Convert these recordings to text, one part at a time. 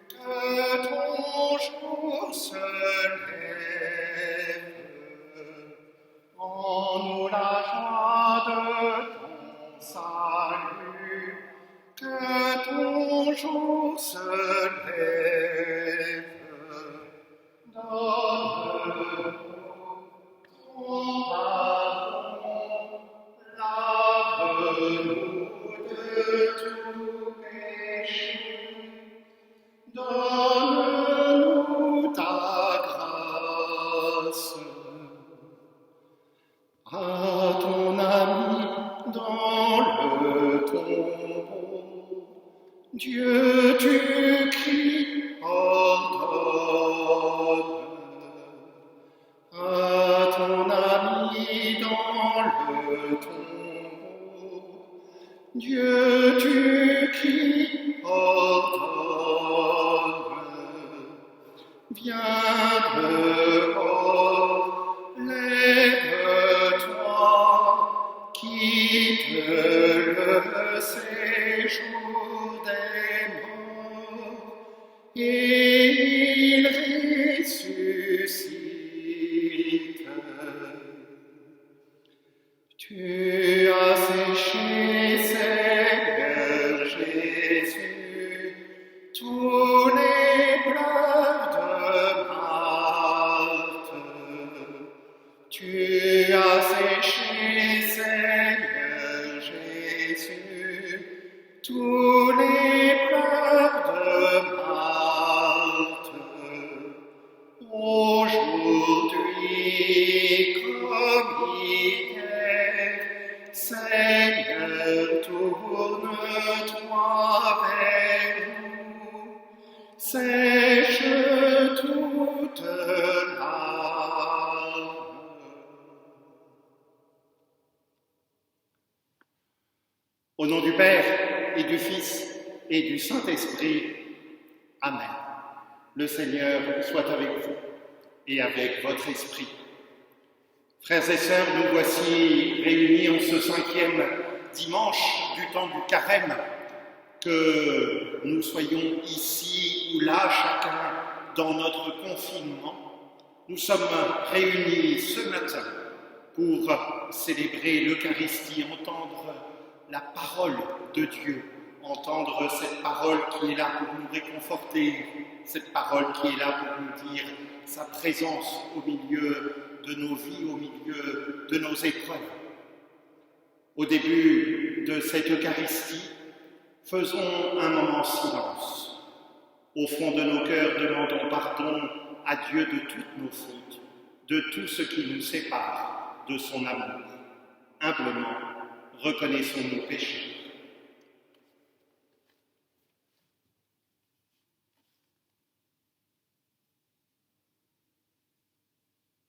que ton jour se lève. Rends-nous la joie de ton salut, que ton jour se lève. Donne-nous ton pardon, lave-nous de tout péché. Donne-nous ta grâce. À ton ami dans le tombeau, Dieu, tu cries, pardonne. À ton ami dans le tombeau, Dieu, tu cries, pardonne. Viens dehors, lève-toi, quitte le séjour des morts, et il ressuscite. Tu as séché, Seigneur Jésus, tous les pleurs de Marthe. Tu as séché, Seigneur Jésus, tous les pleurs de Marthe. Aujourd'hui, comme hier, Seigneur, tourne-toi vers nous, sèche toute larme. Au nom du Père et du Fils et du Saint-Esprit, Amen. Le Seigneur soit avec vous et avec votre esprit. Frères et sœurs, nous voici réunis en ce 5e dimanche du temps du Carême, que nous soyons ici ou là, chacun dans notre confinement. Nous sommes réunis ce matin pour célébrer l'Eucharistie, entendre la parole de Dieu, entendre cette parole qui est là pour nous réconforter, cette parole qui est là pour nous dire sa présence au milieu de nos vies, au milieu de nos épreuves. Au début de cette Eucharistie, faisons un moment de silence. Au fond de nos cœurs, demandons pardon à Dieu de toutes nos fautes, de tout ce qui nous sépare de son amour. Humblement, reconnaissons nos péchés.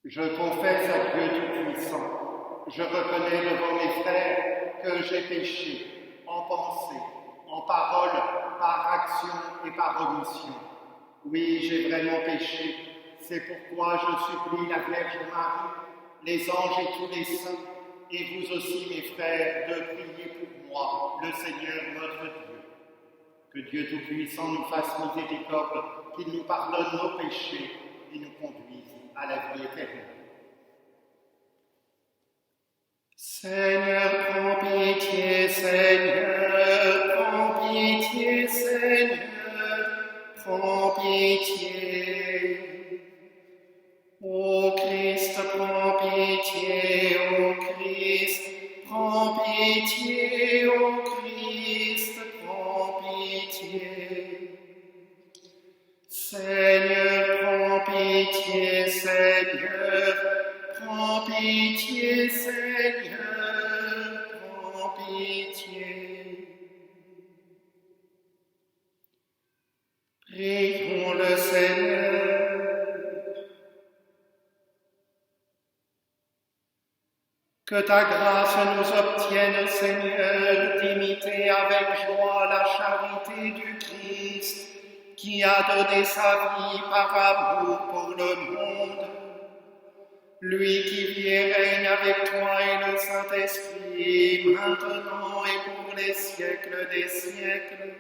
Je confesse à Dieu Tout-Puissant, je reconnais devant mes frères que j'ai péché en pensée, en parole, par action et par omission. Oui, j'ai vraiment péché. C'est pourquoi je supplie la Vierge Marie, les anges et tous les saints, et vous aussi, mes frères, de prier pour moi, le Seigneur notre Dieu. Que Dieu Tout-Puissant nous fasse miséricorde, qu'il nous pardonne nos péchés et nous conduise à la vie éternelle. Seigneur, prends pitié, Seigneur, prends pitié, Seigneur, prends pitié. Ô Christ, prends pitié, ô Christ, prends pitié, ô Christ, prends pitié. Seigneur, prends pitié, Seigneur, prends pitié, Seigneur, prends pitié. Prions le Seigneur. Que ta grâce nous obtienne, Seigneur, d'imiter avec joie la charité du Christ, qui a donné sa vie par amour pour le monde. Lui qui vit et règne avec toi et le Saint-Esprit, maintenant et pour les siècles des siècles.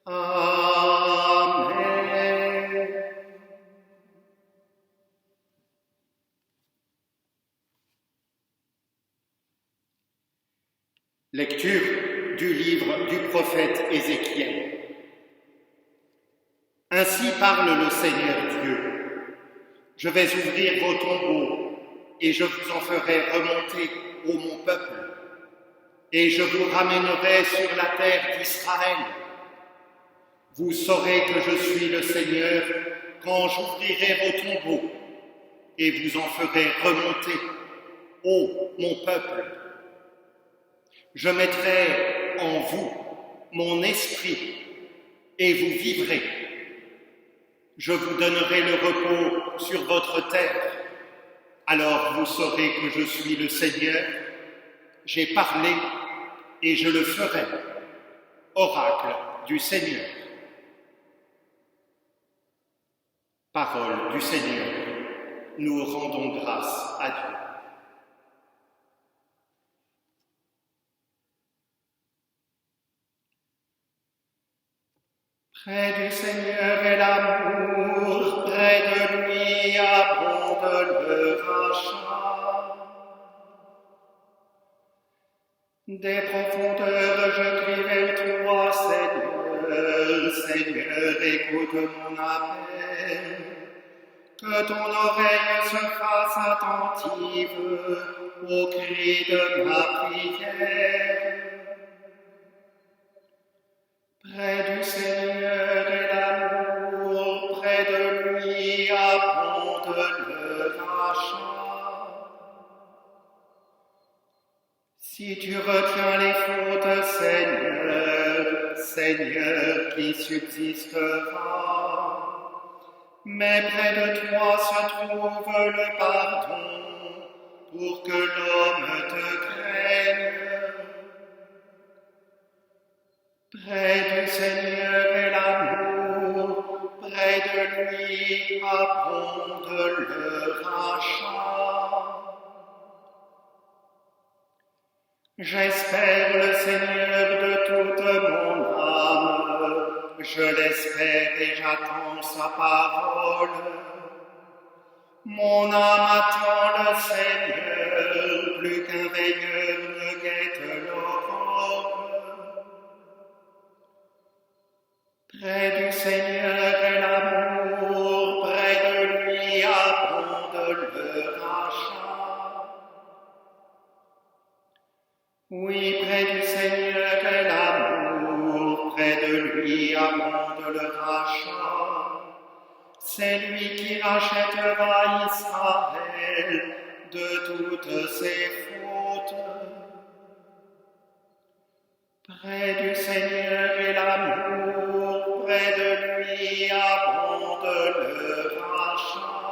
Amen. Lecture du livre du prophète Ézéchiel. Ainsi parle le Seigneur Dieu. Je vais ouvrir vos tombeaux et je vous en ferai remonter, ô mon peuple, et je vous ramènerai sur la terre d'Israël. Vous saurez que je suis le Seigneur quand j'ouvrirai vos tombeaux et vous en ferai remonter, ô mon peuple. Je mettrai en vous mon esprit et vous vivrez. Je vous donnerai le repos sur votre terre. Alors vous saurez que je suis le Seigneur. J'ai parlé et je le ferai. Oracle du Seigneur. Parole du Seigneur. Nous rendons grâce à Dieu. Près du Seigneur est l'amour, près de lui abonde le rachat. Des profondeurs je crie vers toi, Seigneur, Seigneur, écoute mon appel. Que ton oreille se fasse attentive au cri de ma prière. Près du Seigneur est l'amour, près de lui abonde le rachat. Si tu retiens les fautes, Seigneur, Seigneur, qui subsistera? Mais près de toi se trouve le pardon, pour que l'homme te craigne. Près du Seigneur est l'amour, près de lui abonde le rachat. J'espère le Seigneur de toute mon âme, je l'espère et j'attends sa parole. Mon âme attend le Seigneur, plus qu'un veilleur ne guette l'aurore. Près du Seigneur est l'amour, près de lui abonde le rachat. Oui, près du Seigneur est l'amour, près de lui abonde le rachat. C'est lui qui rachètera Israël de toutes ses fautes. Près du Seigneur est l'amour, près de lui abonde le rachat.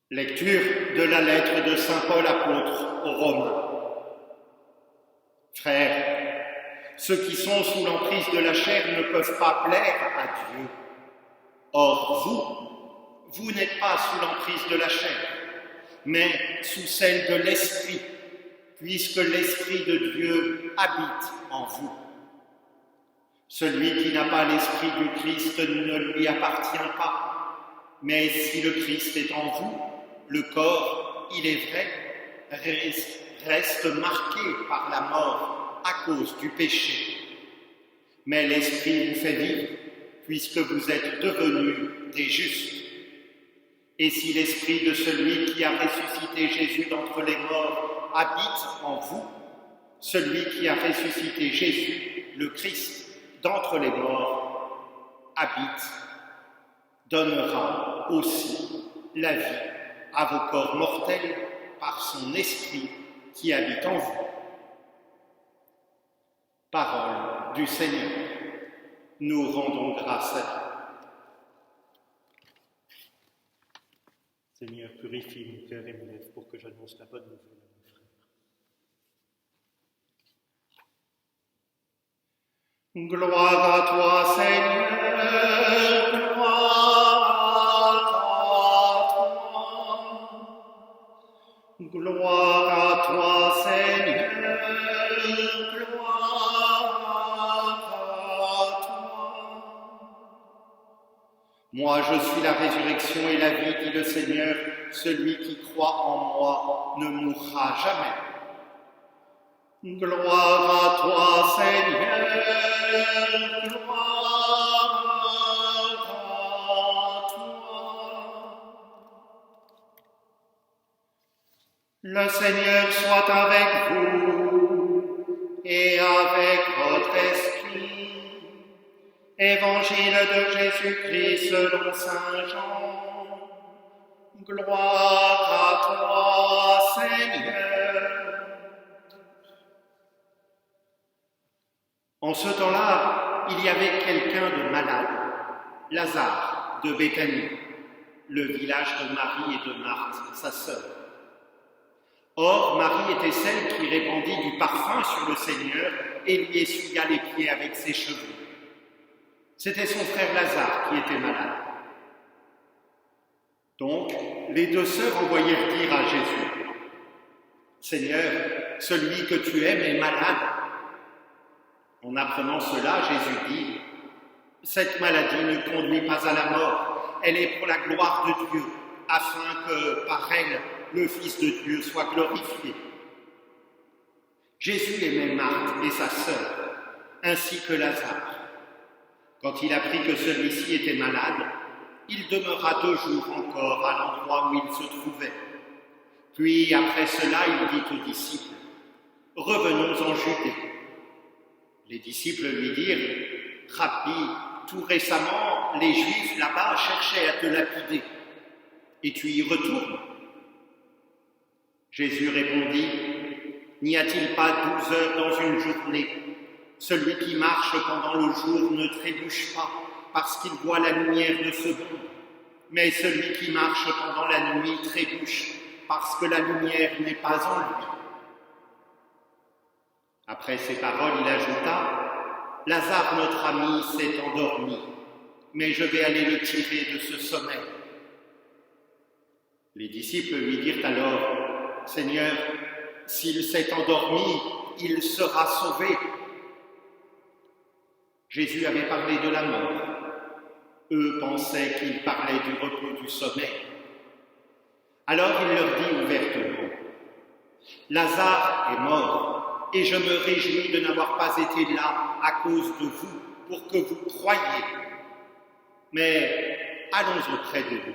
Lecture de la lettre de saint Paul apôtre aux Romains. Frères, ceux qui sont sous l'emprise de la chair ne peuvent pas plaire à Dieu. Or vous n'êtes pas sous l'emprise de la chair, mais sous celle de l'Esprit, puisque l'Esprit de Dieu habite en vous. Celui qui n'a pas l'Esprit du Christ ne lui appartient pas. Mais si le Christ est en vous, le corps, il est vrai, reste marqué par la mort à cause du péché. Mais l'Esprit vous fait vivre, puisque vous êtes devenus des justes. Et si l'Esprit de celui qui a ressuscité Jésus d'entre les morts habite en vous, celui qui a ressuscité Jésus, le Christ, d'entre les morts, donnera aussi la vie à vos corps mortels par son Esprit qui habite en vous. Parole du Seigneur. Nous rendons grâce à Dieu. Seigneur, purifie mon cœur et mes lèvres pour que j'annonce la bonne nouvelle à mes frères. Gloire à toi, Seigneur, gloire à toi. Gloire à toi, Seigneur, gloire à toi. Moi, je suis la résurrection et la vie, dit le Seigneur. Celui qui croit en moi ne mourra jamais. Gloire à toi, Seigneur, gloire à toi. Le Seigneur soit avec vous et avec votre esprit. Évangile de Jésus-Christ selon saint Jean. Gloire à toi, Seigneur. En ce temps-là, il y avait quelqu'un de malade, Lazare de Béthanie, le village de Marie et de Marthe, sa sœur. Or, Marie était celle qui répandit du parfum sur le Seigneur et lui essuya les pieds avec ses cheveux. C'était son frère Lazare qui était malade. Donc, les deux sœurs envoyèrent dire à Jésus, « Seigneur, celui que tu aimes est malade. » En apprenant cela, Jésus dit, « Cette maladie ne conduit pas à la mort, elle est pour la gloire de Dieu, afin que, par elle, le Fils de Dieu soit glorifié. » Jésus aimait Marthe et sa sœur, ainsi que Lazare. Quand il apprit que celui-ci était malade, il demeura 2 jours encore à l'endroit où il se trouvait. Puis, après cela, il dit aux disciples, « Revenons en Judée. » Les disciples lui dirent, « Rabbi, tout récemment, les Juifs là-bas cherchaient à te lapider, et tu y retournes ?» Jésus répondit, « N'y a-t-il pas 12 heures dans une journée ? Celui qui marche pendant le jour ne trébuche pas, parce qu'il voit la lumière de ce monde. Mais celui qui marche pendant la nuit trébuche, parce que la lumière n'est pas en lui. » Après ces paroles, il ajouta, « Lazare, notre ami, s'est endormi, mais je vais aller le tirer de ce sommeil. » Les disciples lui dirent alors, « Seigneur, s'il s'est endormi, il sera sauvé. » Jésus avait parlé de la mort. Eux pensaient qu'il parlait du repos du sommeil. Alors il leur dit ouvertement, « Lazare est mort, et je me réjouis de n'avoir pas été là à cause de vous, pour que vous croyiez. Mais allons auprès de lui. »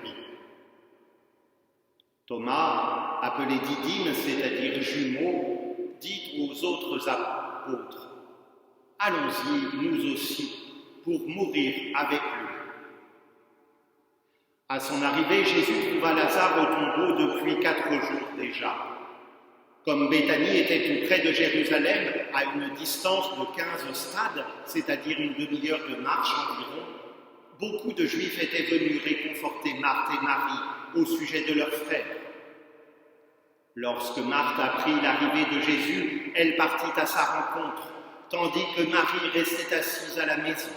Thomas, appelé Didyme, c'est-à-dire jumeau, dit aux autres apôtres, « Allons-y, nous aussi, pour mourir avec lui. » À son arrivée, Jésus trouva Lazare au tombeau depuis 4 jours déjà. Comme Béthanie était tout près de Jérusalem, à une distance de 15 stades, c'est-à-dire une demi-heure de marche environ, beaucoup de Juifs étaient venus réconforter Marthe et Marie au sujet de leur frère. Lorsque Marthe apprit l'arrivée de Jésus, elle partit à sa rencontre, tandis que Marie restait assise à la maison.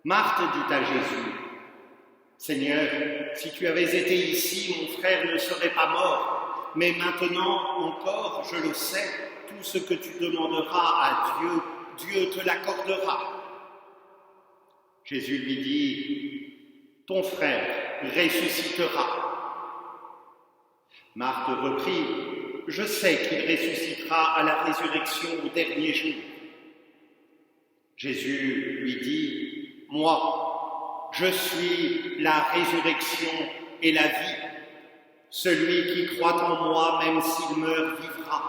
Marthe dit à Jésus, « Seigneur, si tu avais été ici, mon frère ne serait pas mort, mais maintenant encore, je le sais, tout ce que tu demanderas à Dieu, Dieu te l'accordera. » Jésus lui dit, « Ton frère ressuscitera. » Marthe reprit, « Je sais qu'il ressuscitera à la résurrection au dernier jour. » Jésus lui dit, « Moi, je suis la résurrection et la vie. Celui qui croit en moi, même s'il meurt, vivra.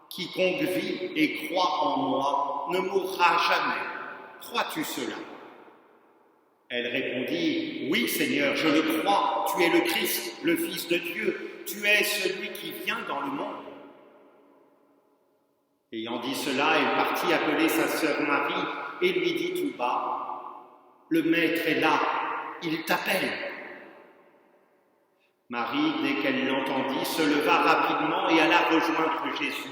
Quiconque vit et croit en moi ne mourra jamais. Crois-tu cela ?» Elle répondit, « Oui, Seigneur, je le crois. Tu es le Christ, le Fils de Dieu. Tu es celui qui vient dans le monde. » Ayant dit cela, elle partit appeler sa sœur Marie et lui dit tout bas, « Le Maître est là, il t'appelle. » Marie, dès qu'elle l'entendit, se leva rapidement et alla rejoindre Jésus.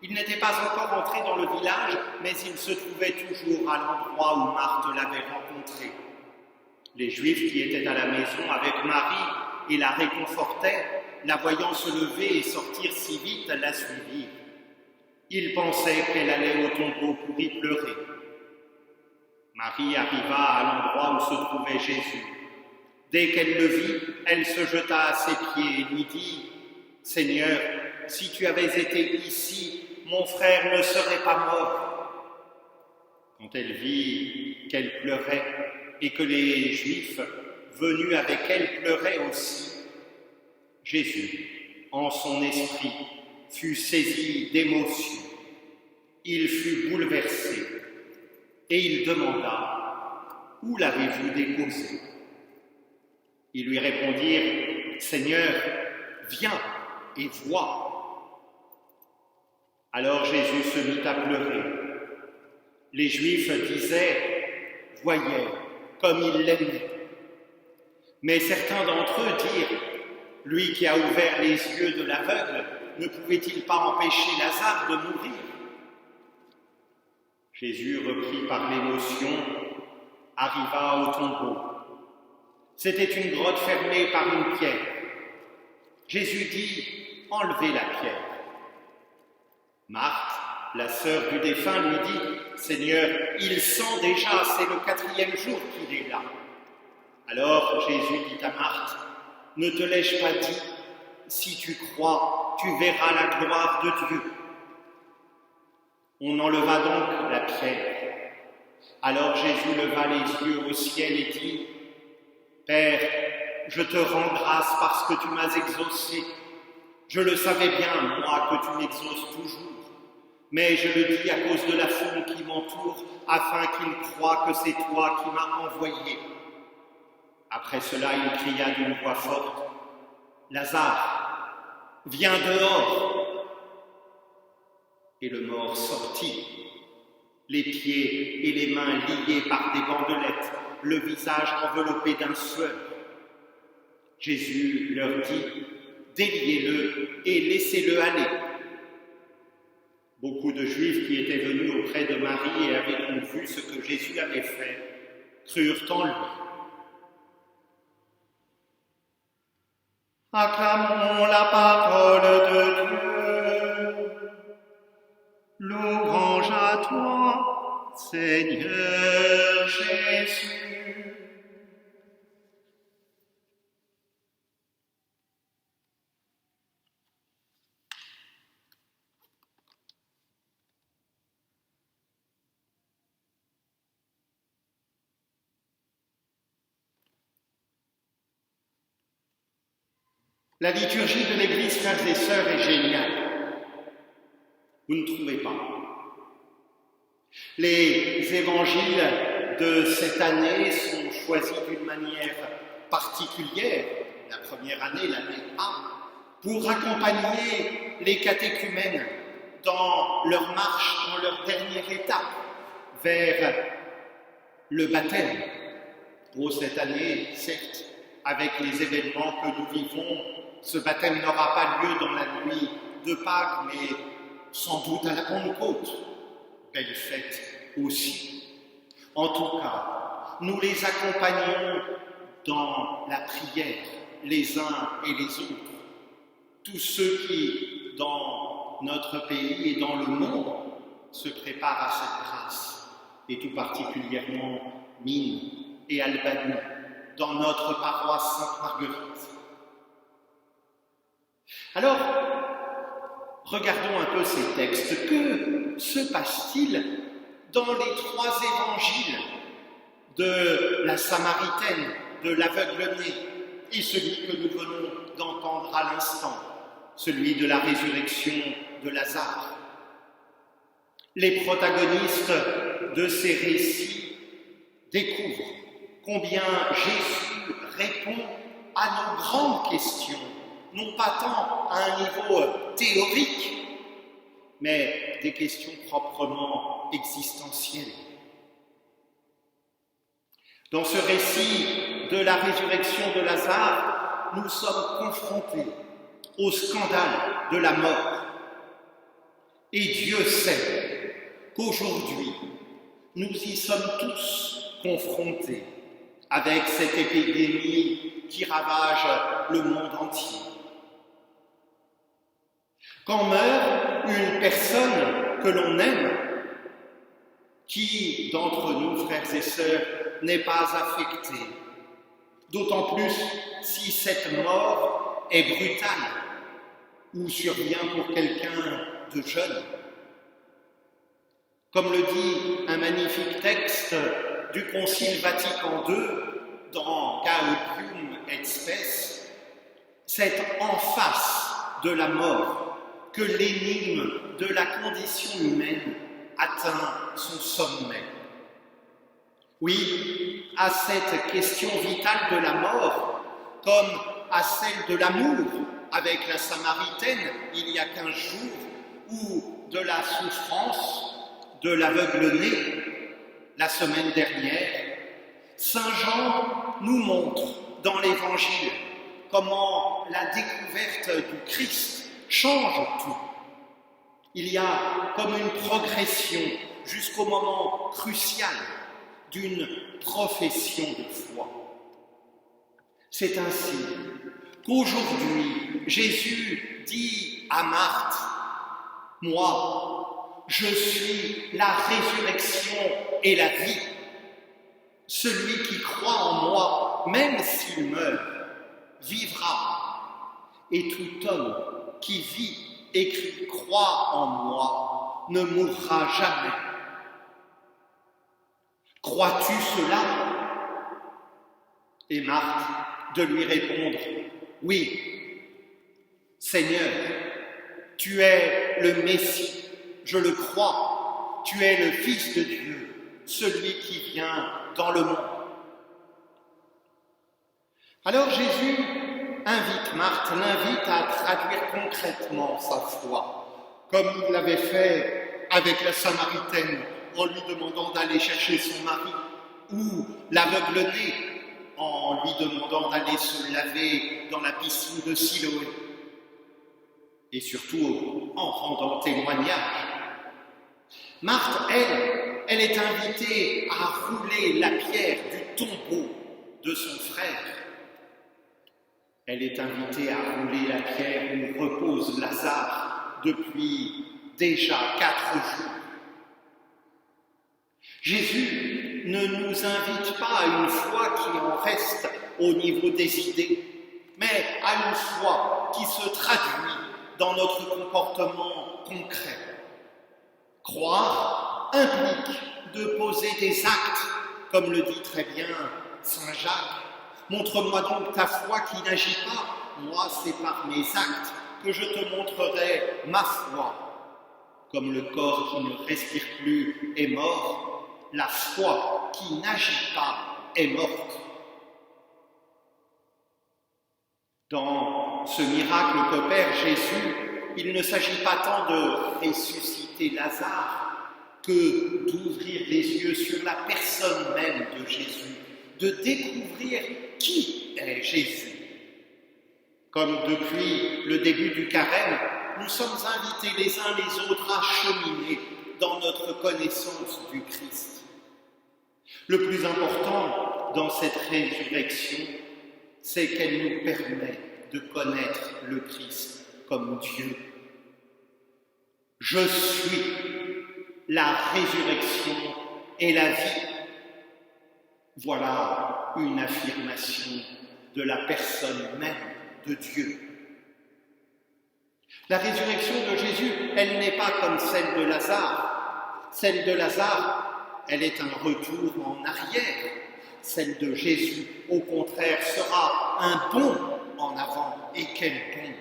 Il n'était pas encore entré dans le village, mais il se trouvait toujours à l'endroit où Marthe l'avait rencontré. Les Juifs qui étaient à la maison avec Marie et la réconfortaient la voyant se lever et sortir si vite, la suivirent. Ils pensaient qu'elle allait au tombeau pour y pleurer. Marie arriva à l'endroit où se trouvait Jésus. Dès qu'elle le vit, elle se jeta à ses pieds et lui dit « Seigneur, si tu avais été ici, mon frère ne serait pas mort. » Quand elle vit qu'elle pleurait et que les Juifs venus avec elle pleuraient aussi, Jésus, en son esprit, fut saisi d'émotion. Il fut bouleversé et il demanda « Où l'avez-vous déposé ?» Ils lui répondirent « Seigneur, viens et vois. » Alors Jésus se mit à pleurer. Les Juifs disaient « Voyez comme il l'aimait. » Mais certains d'entre eux dirent « Lui qui a ouvert les yeux de l'aveugle, ne pouvait-il pas empêcher Lazare de mourir ?» Jésus, repris par l'émotion, arriva au tombeau. C'était une grotte fermée par une pierre. Jésus dit « Enlevez la pierre. » Marthe, la sœur du défunt, lui dit « Seigneur, il sent déjà, c'est le 4e jour qu'il est là. » Alors Jésus dit à Marthe « Ne te l'ai-je pas dit, si tu crois, tu verras la gloire de Dieu. » On enleva donc la pierre. Alors Jésus leva les yeux au ciel et dit « Père, je te rends grâce parce que tu m'as exaucé. Je le savais bien, moi, que tu m'exauces toujours. Mais je le dis à cause de la foule qui m'entoure, afin qu'ils croient que c'est toi qui m'as envoyé. » Après cela, il cria d'une voix forte « Lazare, viens dehors !» Et le mort sortit, les pieds et les mains liés par des bandelettes, le visage enveloppé d'un sueur. Jésus leur dit « Déliez-le et laissez-le aller. » Beaucoup de Juifs qui étaient venus auprès de Marie et avaient donc vu ce que Jésus avait fait, crurent en lui. Acclamons la parole de Dieu. Louange à toi, Seigneur Jésus. La liturgie de l'Église, frères et sœurs, est géniale. Vous ne trouvez pas? Les évangiles de cette année sont choisis d'une manière particulière, la première année, l'année 1, pour accompagner les catéchumènes dans leur marche, dans leur dernière étape vers le baptême. Pour cette année, certes, avec les événements que nous vivons, ce baptême n'aura pas lieu dans la nuit de Pâques, mais sans doute à la Pentecôte. Belle fête aussi. En tout cas, nous les accompagnons dans la prière, les uns et les autres. Tous ceux qui, dans notre pays et dans le monde, se préparent à cette grâce, et tout particulièrement Mine et Albanie, dans notre paroisse Sainte-Marguerite. Alors, regardons un peu ces textes. Que se passe-t-il dans les 3 évangiles de la Samaritaine, de l'aveugle-né et celui que nous venons d'entendre à l'instant, celui de la résurrection de Lazare? Les protagonistes de ces récits découvrent combien Jésus répond à nos grandes questions, non pas tant à un niveau théorique, mais des questions proprement existentielles. Dans ce récit de la résurrection de Lazare, nous sommes confrontés au scandale de la mort. Et Dieu sait qu'aujourd'hui, nous y sommes tous confrontés avec cette épidémie qui ravage le monde entier. Quand meurt une personne que l'on aime, qui d'entre nous, frères et sœurs, n'est pas affecté? D'autant plus si cette mort est brutale ou survient pour quelqu'un de jeune. Comme le dit un magnifique texte du Concile Vatican II dans Gaudium et Spes, c'est en face de la mort que l'énigme de la condition humaine atteint son sommet. Oui, à cette question vitale de la mort, comme à celle de l'amour avec la Samaritaine il y a 15 jours, ou de la souffrance de l'aveugle-né la semaine dernière, Saint Jean nous montre dans l'Évangile comment la découverte du Christ change tout. Il y a comme une progression jusqu'au moment crucial d'une profession de foi. C'est ainsi qu'aujourd'hui, Jésus dit à Marthe, « Moi, je suis la résurrection et la vie. Celui qui croit en moi, même s'il meurt, vivra. Et tout homme qui vit et qui croit en moi ne mourra jamais. » Crois-tu cela? Et Marthe de lui répondre, oui, Seigneur, tu es le Messie, je le crois, tu es le Fils de Dieu, celui qui vient dans le monde. Alors Jésus invite Marthe, l'invite à traduire concrètement sa foi, comme il l'avait fait avec la Samaritaine, en lui demandant d'aller chercher son mari, ou l'aveugle-né, en lui demandant d'aller se laver dans la piscine de Siloé, et surtout en rendant témoignage. Marthe, elle est invitée à rouler la pierre du tombeau de son frère. Elle est invitée à rouler la pierre où repose Lazare depuis déjà 4 jours. Jésus ne nous invite pas à une foi qui en reste au niveau des idées, mais à une foi qui se traduit dans notre comportement concret. Croire implique de poser des actes, comme le dit très bien Saint Jacques. Montre-moi donc ta foi qui n'agit pas. Moi, c'est par mes actes que je te montrerai ma foi. Comme le corps qui ne respire plus est mort, la foi qui n'agit pas est morte. Dans ce miracle qu'opère Jésus, il ne s'agit pas tant de ressusciter Lazare que d'ouvrir les yeux sur la personne même de Jésus, de découvrir qui est Jésus. Comme depuis le début du carême, nous sommes invités les uns les autres à cheminer dans notre connaissance du Christ. Le plus important dans cette résurrection, c'est qu'elle nous permet de connaître le Christ comme Dieu. Je suis la résurrection et la vie. Voilà une affirmation de la personne même de Dieu. La résurrection de Jésus, elle n'est pas comme celle de Lazare. Celle de Lazare, elle est un retour en arrière. Celle de Jésus, au contraire, sera un bond en avant. Et quel bond!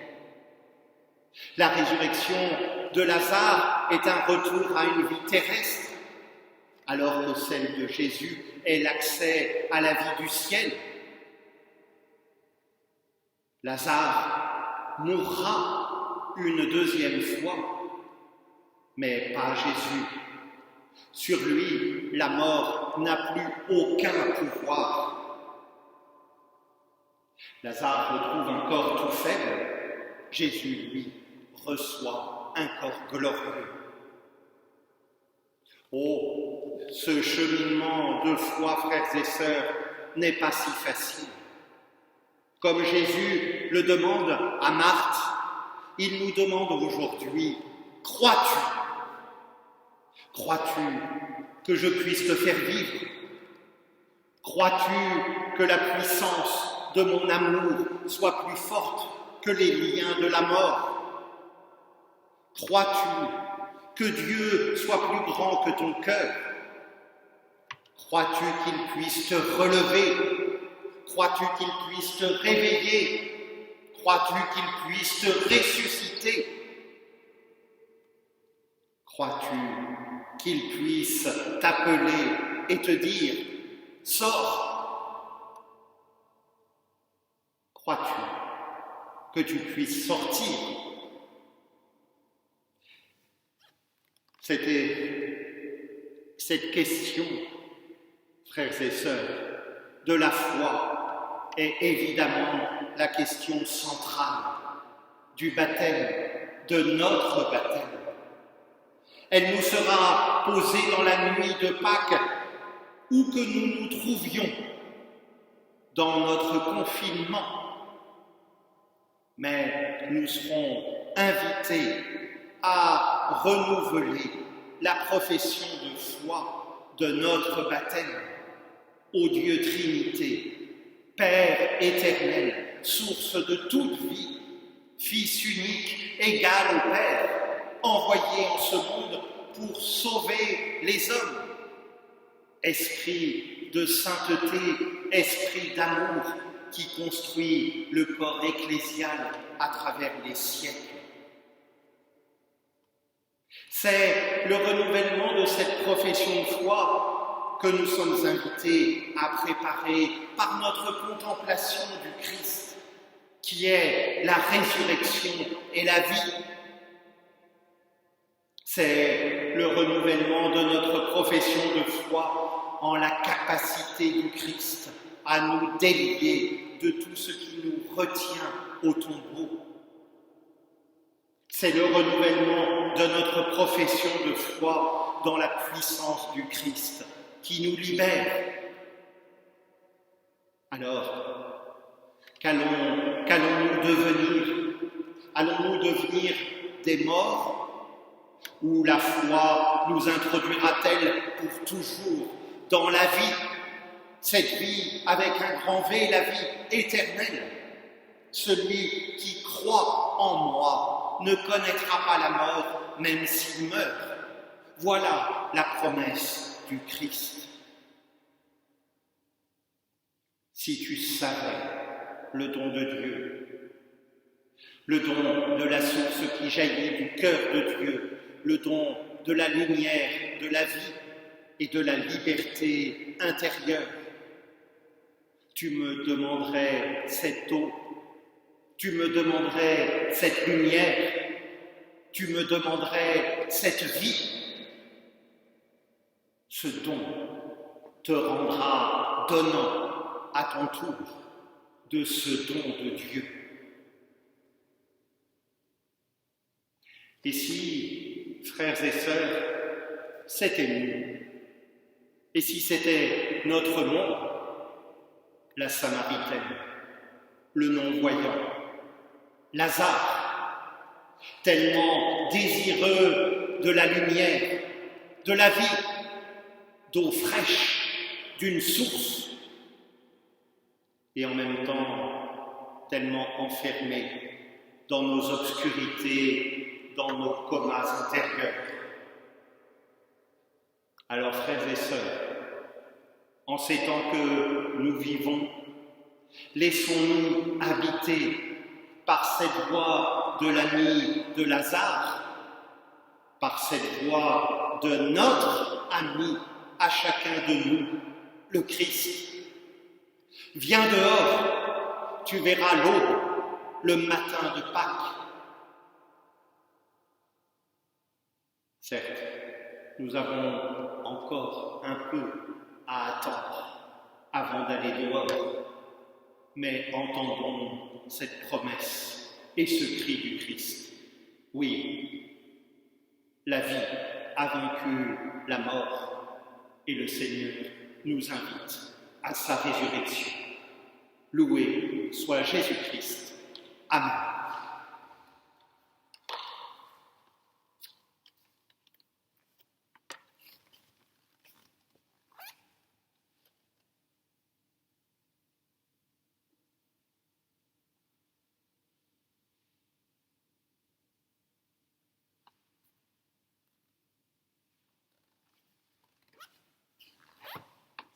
La résurrection de Lazare est un retour à une vie terrestre, alors que celle de Jésus est l'accès à la vie du ciel. Lazare mourra une deuxième fois, mais pas Jésus. Sur lui, la mort n'a plus aucun pouvoir. Lazare retrouve un corps tout faible. Jésus, lui, reçoit un corps glorieux. Oh, ce cheminement de foi, frères et sœurs, n'est pas si facile. Comme Jésus le demande à Marthe, il nous demande aujourd'hui, crois-tu? Crois-tu que je puisse te faire vivre? Crois-tu que la puissance de mon amour soit plus forte que les liens de la mort? Crois-tu que Dieu soit plus grand que ton cœur? Crois-tu qu'il puisse te relever? Crois-tu qu'il puisse te réveiller? Crois-tu qu'il puisse te ressusciter? Crois-tu qu'il puisse t'appeler et te dire « Sors » ? Crois-tu que tu puisses sortir? C'était cette question, frères et sœurs, de la foi est évidemment la question centrale du baptême, de notre baptême. Elle nous sera posée dans la nuit de Pâques, où que nous nous trouvions, dans notre confinement. Mais nous serons invités à renouveler la profession de foi de notre baptême au Dieu Trinité, Père éternel, source de toute vie, Fils unique, égal au Père, envoyé en ce monde pour sauver les hommes. Esprit de sainteté, esprit d'amour qui construit le corps ecclésial à travers les siècles. C'est le renouvellement de cette profession de foi que nous sommes invités à préparer par notre contemplation du Christ, qui est la résurrection et la vie. C'est le renouvellement de notre profession de foi en la capacité du Christ à nous délier de tout ce qui nous retient au tombeau. C'est le renouvellement de notre profession de foi dans la puissance du Christ qui nous libère. Alors, qu'allons-nous devenir? Allons-nous devenir des morts? Ou la foi nous introduira-t-elle pour toujours dans la vie, cette vie avec un grand V, la vie éternelle? Celui qui croit en moi ne connaîtra pas la mort, même s'il meurt. Voilà la promesse du Christ. Si tu savais le don de Dieu, le don de la source qui jaillit du cœur de Dieu, le don de la lumière, de la vie et de la liberté intérieure, tu me demanderais cette eau, tu me demanderais cette lumière, tu me demanderais cette vie. Ce don te rendra donnant à ton tour de ce don de Dieu. Et si, frères et sœurs, c'était nous, et si c'était notre monde, la Samaritaine, le non-voyant, Lazare, tellement désireux de la lumière, de la vie, d'eau fraîche, d'une source, et en même temps tellement enfermé dans nos obscurités, dans nos comas intérieurs. Alors, frères et sœurs, en ces temps que nous vivons, laissons-nous habiter par cette voix de l'ami de Lazare, par cette voix de notre ami à chacun de nous, le Christ. Viens dehors, tu verras l'aube, le matin de Pâques. Certes, nous avons encore un peu à attendre avant d'aller dehors, mais entendons cette promesse et ce cri du Christ. Oui, la vie a vaincu la mort et le Seigneur nous invite à sa résurrection. Loué soit Jésus-Christ. Amen.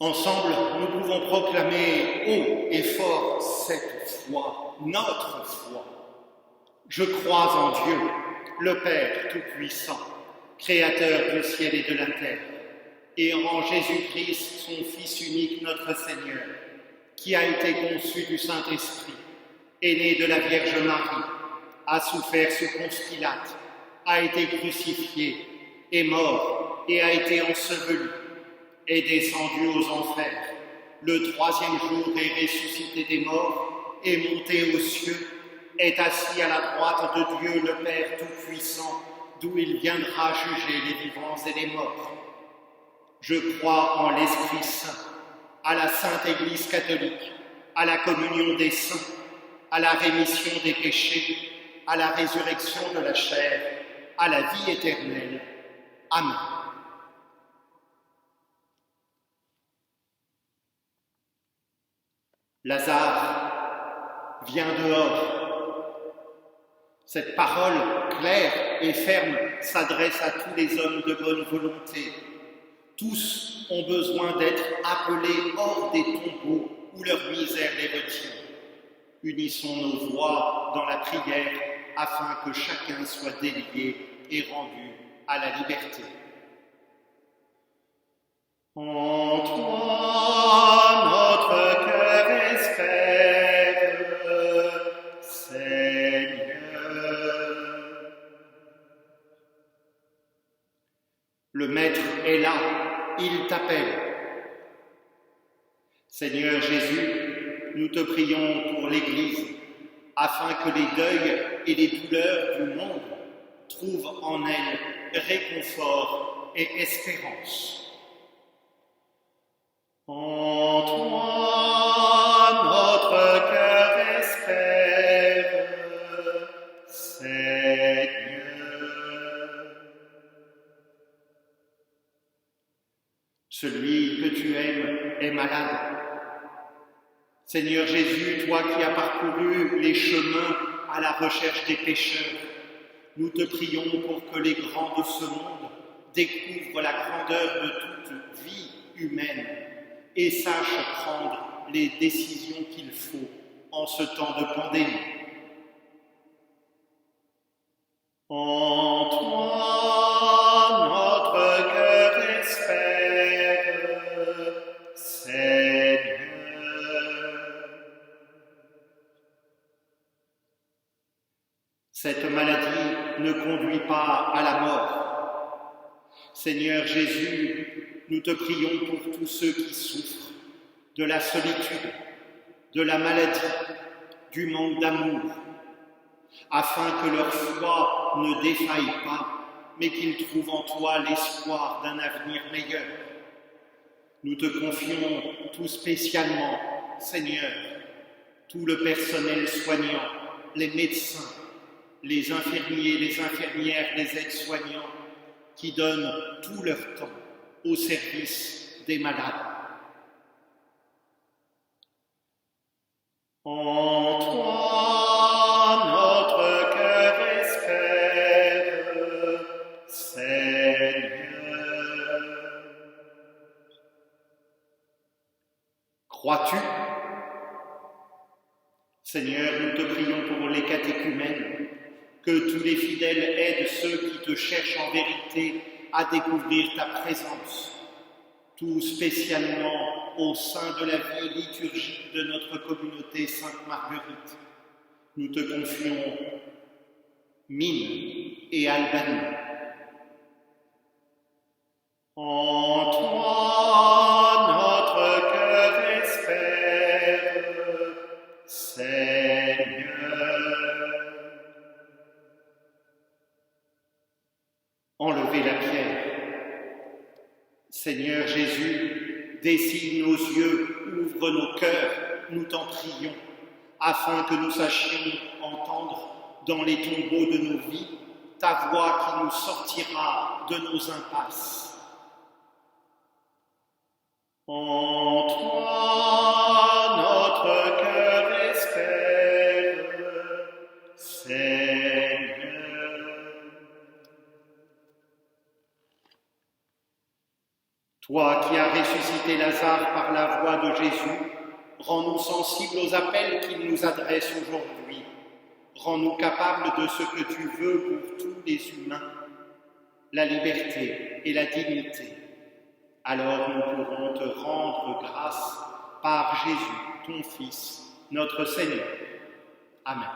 Ensemble, nous pouvons proclamer haut et fort cette foi, notre foi. Je crois en Dieu, le Père Tout-Puissant, Créateur du ciel et de la terre, et en Jésus-Christ, son Fils unique, notre Seigneur, qui a été conçu du Saint-Esprit, est né de la Vierge Marie, a souffert sous Ponce Pilate, a été crucifié, est mort et a été enseveli, est descendu aux enfers, le troisième jour est ressuscité des morts, est monté aux cieux, est assis à la droite de Dieu le Père Tout-Puissant, d'où il viendra juger les vivants et les morts. Je crois en l'Esprit Saint, à la Sainte Église catholique, à la communion des saints, à la rémission des péchés, à la résurrection de la chair, à la vie éternelle. Amen. Lazare, viens dehors. Cette parole claire et ferme s'adresse à tous les hommes de bonne volonté. Tous ont besoin d'être appelés hors des tombeaux où leur misère les retient. Unissons nos voix dans la prière afin que chacun soit délié et rendu à la liberté. En toi, notre cœur espère, Seigneur. Le Maître est là, il t'appelle. Seigneur Jésus, nous te prions pour l'Église, afin que les deuils et les douleurs du monde trouvent en elle réconfort et espérance. En toi, notre cœur espère, Seigneur. Celui que tu aimes est malade. Seigneur Jésus, toi qui as parcouru les chemins à la recherche des pécheurs, nous te prions pour que les grands de ce monde découvrent la grandeur de toute vie humaine et sachent prendre les décisions qu'il faut en ce temps de pandémie. En toi, notre cœur espère, Seigneur. Cette maladie ne conduit pas à la mort. Seigneur Jésus, nous te prions pour tous ceux qui souffrent de la solitude, de la maladie, du manque d'amour, afin que leur foi ne défaille pas, mais qu'ils trouvent en toi l'espoir d'un avenir meilleur. Nous te confions tout spécialement, Seigneur, tout le personnel soignant, les médecins, les infirmiers, les infirmières, les aides-soignants, qui donnent tout leur temps au service des malades. En toi, notre cœur espère, Seigneur. Crois-tu? Seigneur, nous te prions pour les catéchumènes, que tous les fidèles aident ceux qui te cherchent en vérité à découvrir ta présence, tout spécialement au sein de la vie liturgique de notre communauté Sainte-Marguerite. Nous te confions Mine et Albanie. En toi, notre cœur espère, Seigneur. Enlevez la pierre. Seigneur Jésus, dessine nos yeux, ouvre nos cœurs, nous t'en prions, afin que nous sachions entendre dans les tombeaux de nos vies ta voix qui nous sortira de nos impasses. En toi, notre cœur espère, Seigneur. Toi qui as ressuscité Lazare par la voix de Jésus, rends-nous sensibles aux appels qu'il nous adresse aujourd'hui. Rends-nous capables de ce que tu veux pour tous les humains, la liberté et la dignité. Alors nous pourrons te rendre grâce par Jésus, ton Fils, notre Seigneur. Amen.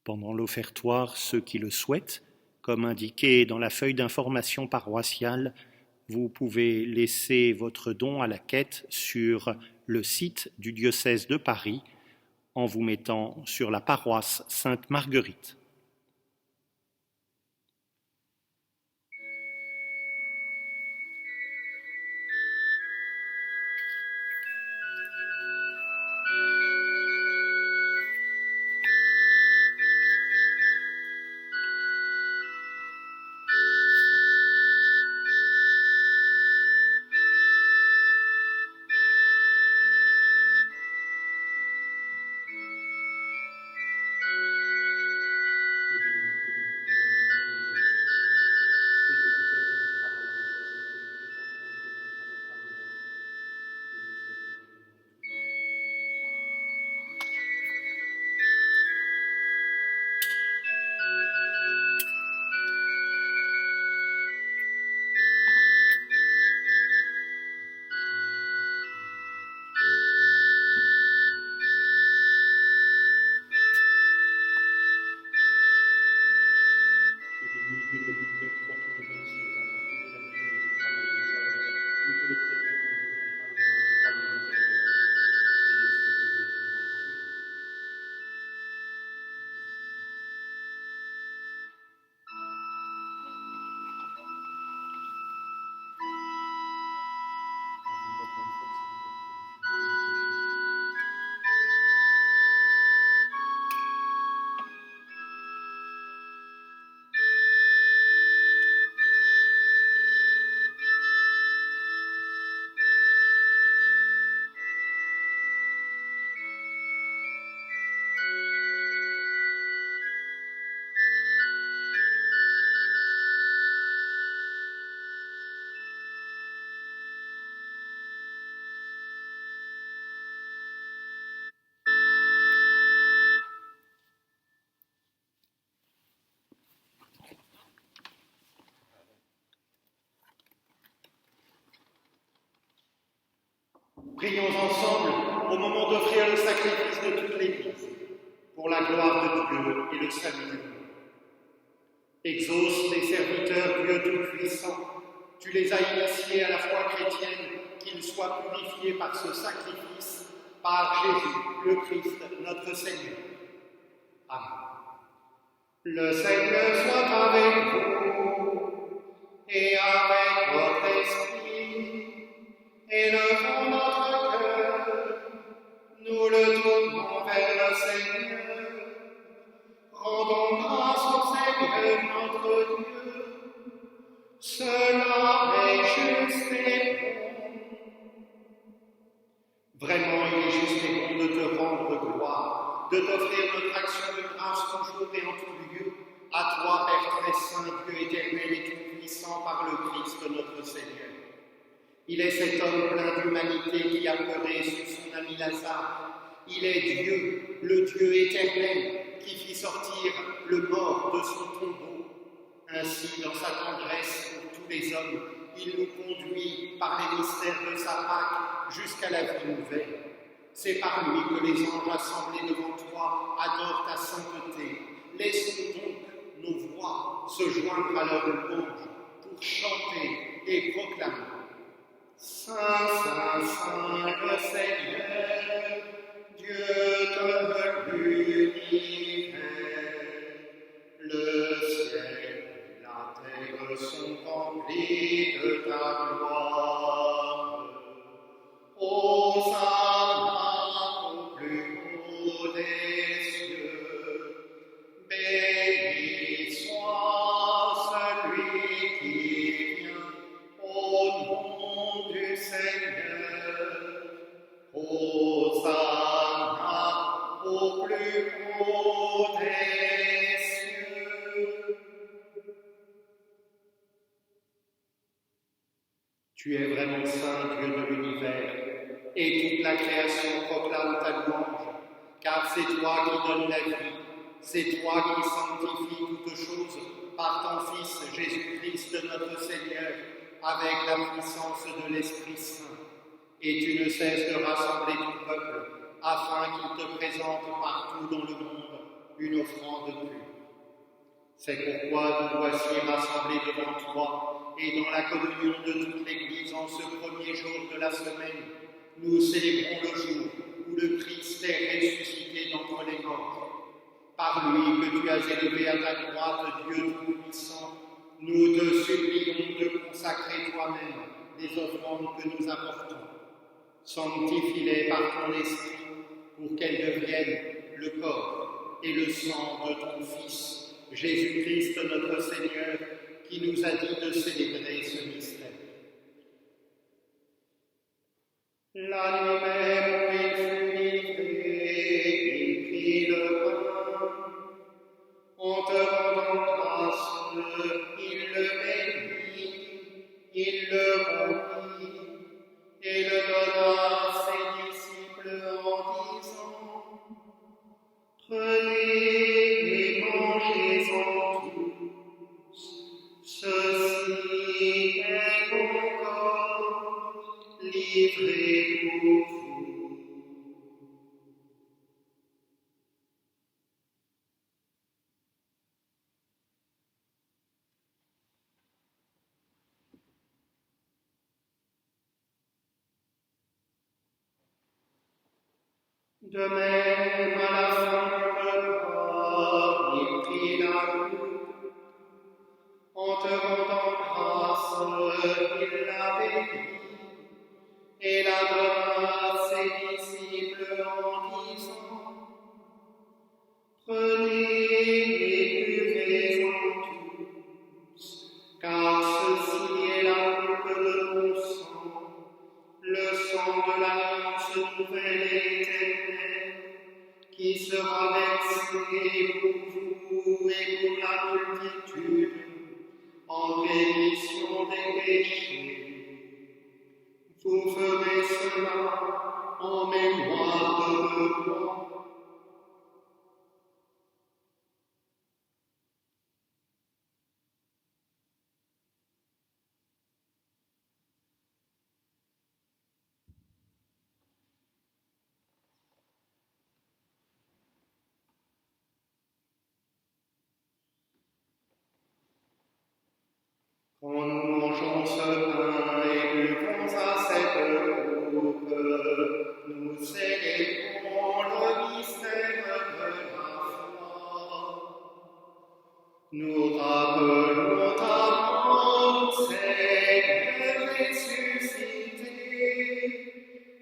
Pendant l'offertoire, ceux qui le souhaitent, comme indiqué dans la feuille d'information paroissiale, vous pouvez laisser votre don à la quête sur le site du diocèse de Paris en vous mettant sur la paroisse Sainte-Marguerite. Prions ensemble au moment d'offrir le sacrifice de toute l'Église, pour la gloire de Dieu et le salut du monde. Exauce les serviteurs, Dieu Tout-Puissant. Tu les as initiés à la foi chrétienne, qu'ils soient purifiés par ce sacrifice, par Jésus, le Christ, notre Seigneur. Amen. Le Seigneur soit avec vous et avec votre esprit. Élevons notre cœur, nous le tournons vers le Seigneur. Rendons grâce au Seigneur notre Dieu. Cela est juste et bon. Vraiment, il est juste et bon de te rendre gloire, de t'offrir notre action de grâce toujours et en tout lieu, à toi, Père très saint, Dieu éternel et tout-puissant, par le Christ notre Seigneur. Il est cet homme plein d'humanité qui a pleuré sur son ami Lazare. Il est Dieu, le Dieu éternel, qui fit sortir le mort de son tombeau. Ainsi, dans sa tendresse pour tous les hommes, il nous conduit par les mystères de sa Pâque jusqu'à la vie nouvelle. C'est par lui que les anges assemblés devant toi adorent ta sainteté. Laissons donc nos voix se joindre à leur louange pour chanter et proclamer. Saint, Saint, Saint, le Seigneur, Dieu de l'univers, le ciel et la terre sont remplis de ta gloire. Hosanna au plus haut des cieux, béni soit celui qui vient au nom du Seigneur. Hosanna au plus haut des Tu es vraiment saint, Dieu de l'univers, et toute la création proclame ta louange, car c'est toi qui donnes la vie, c'est toi qui sanctifies toutes choses par ton Fils Jésus-Christ notre Seigneur, avec la puissance de l'Esprit Saint. Et tu ne cesses de rassembler ton peuple, afin qu'il te présente partout dans le monde une offrande pure. C'est pourquoi nous voici rassemblés devant toi, et dans la communion de toute l'Église en ce premier jour de la semaine, nous célébrons le jour où le Christ est ressuscité d'entre les morts. Par lui que tu as élevé à ta droite, Dieu Tout-Puissant, nous te supplions de consacrer toi-même les offrandes que nous apportons. Sanctifie-les par ton esprit pour qu'elles deviennent le corps et le sang de ton Fils, Jésus-Christ notre Seigneur, qui nous a dit de célébrer ce mystère. La nuit même où il fut livré, il prit le pain. En te rendant grâce, il le bénit, il le rompit et le donna à ses disciples en disant: Prenez et mangez-en tous, ceci est mon corps livré pour vous. De même, à la fin du repas, il prit la coupe. En te rendant grâce, il la bénit et la donna à ses disciples en disant: Prenez et buvez-en tous, car ceci est la coupe de mon sang, le sang de l'alliance nouvelle et éternelle, qui sera versé pour vous et pour la multitude en rémission des péchés. Vous ferez cela en mémoire de moi. Quand nous mangeons ce pain et buvons à cette coupe, nous célébrons le mystère de la foi. Nous rappelons ta mort, Seigneur ressuscité,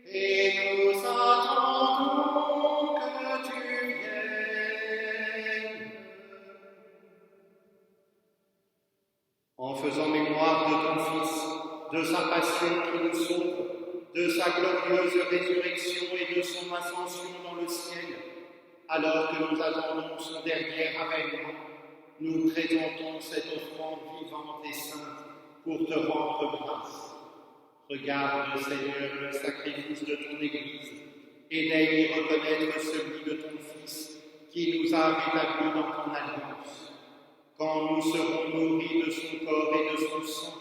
et nous attendons que tu viennes. En faisant mémoire de ton Fils, de sa passion qui nous sauve, de sa glorieuse résurrection et de son ascension dans le ciel, alors que nous attendons son dernier avènement, nous présentons cette offrande vivante et sainte pour te rendre grâce. Regarde, Seigneur, le sacrifice de ton Église et d'aille y reconnaître celui de ton Fils qui nous a rétablis dans ton alliance. Quand nous serons nourris de son corps et de son sang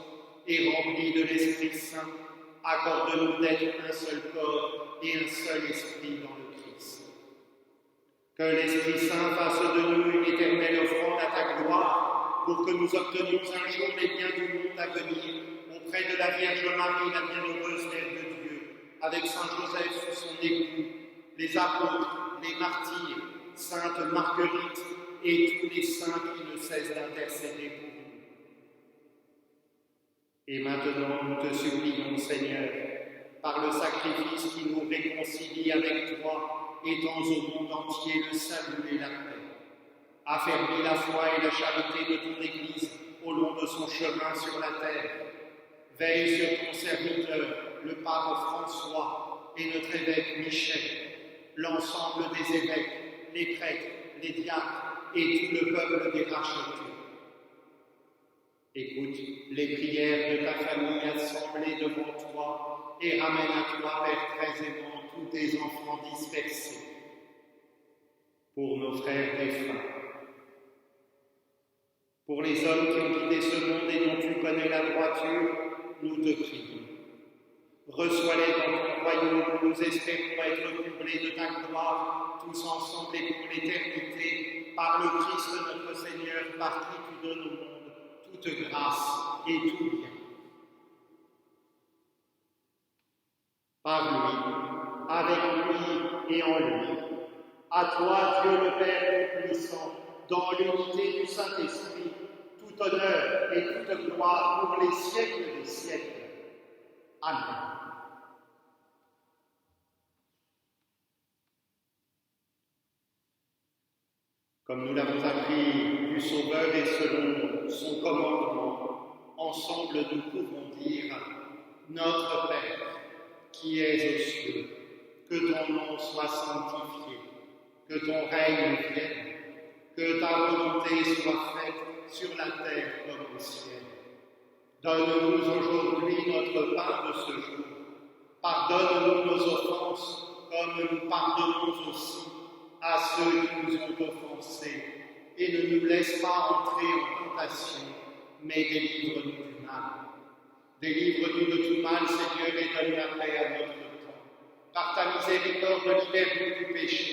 et remplis de l'Esprit Saint, accorde-nous d'être un seul corps et un seul esprit dans le Christ. Que l'Esprit Saint fasse de nous une éternelle offrande à ta gloire, pour que nous obtenions un jour les biens du monde à venir, auprès de la Vierge Marie, la bienheureuse Mère de Dieu, avec Saint Joseph, son époux, les apôtres, les martyrs, Sainte Marguerite et tous les saints qui ne cessent d'intercéder pour nous. Et maintenant, nous te supplions, Seigneur, par le sacrifice qui nous réconcilie avec toi, étends au monde entier le salut et la paix. Affermis la foi et la charité de ton Église au long de son chemin sur la terre. Veille sur ton serviteur, le pape François et notre évêque Michel, l'ensemble des évêques, les prêtres, les diacres et tout le peuple des rachetés. Écoute les prières de ta famille assemblée devant toi et ramène à toi, Père très aimant, tous tes enfants dispersés. Pour nos frères défunts, pour les hommes qui ont quitté ce monde et dont tu connais la droiture, nous te prions. Reçois-les dans ton royaume où nous espérons être comblés de ta gloire, tous ensemble et pour l'éternité, par le Christ notre Seigneur, par qui tu donnes au monde toute grâce et tout bien. Par lui, avec lui et en lui, à toi, Dieu le Père Tout-Puissant, dans l'unité du Saint-Esprit, tout honneur et toute gloire pour les siècles des siècles. Amen. Comme nous l'avons appris du Sauveur et selon son commandement, ensemble nous pouvons dire « Notre Père, qui es aux cieux, que ton nom soit sanctifié, que ton règne vienne, que ta volonté soit faite sur la terre comme au ciel. Donne-nous aujourd'hui notre pain de ce jour. Pardonne-nous nos offenses, comme nous pardonnons aussi à ceux qui nous ont offensés. Et ne nous laisse pas entrer en tentation, mais délivre-nous du mal. Délivre-nous de tout mal, Seigneur, et donne la paix à notre temps. Par ta miséricorde, libère-nous du péché.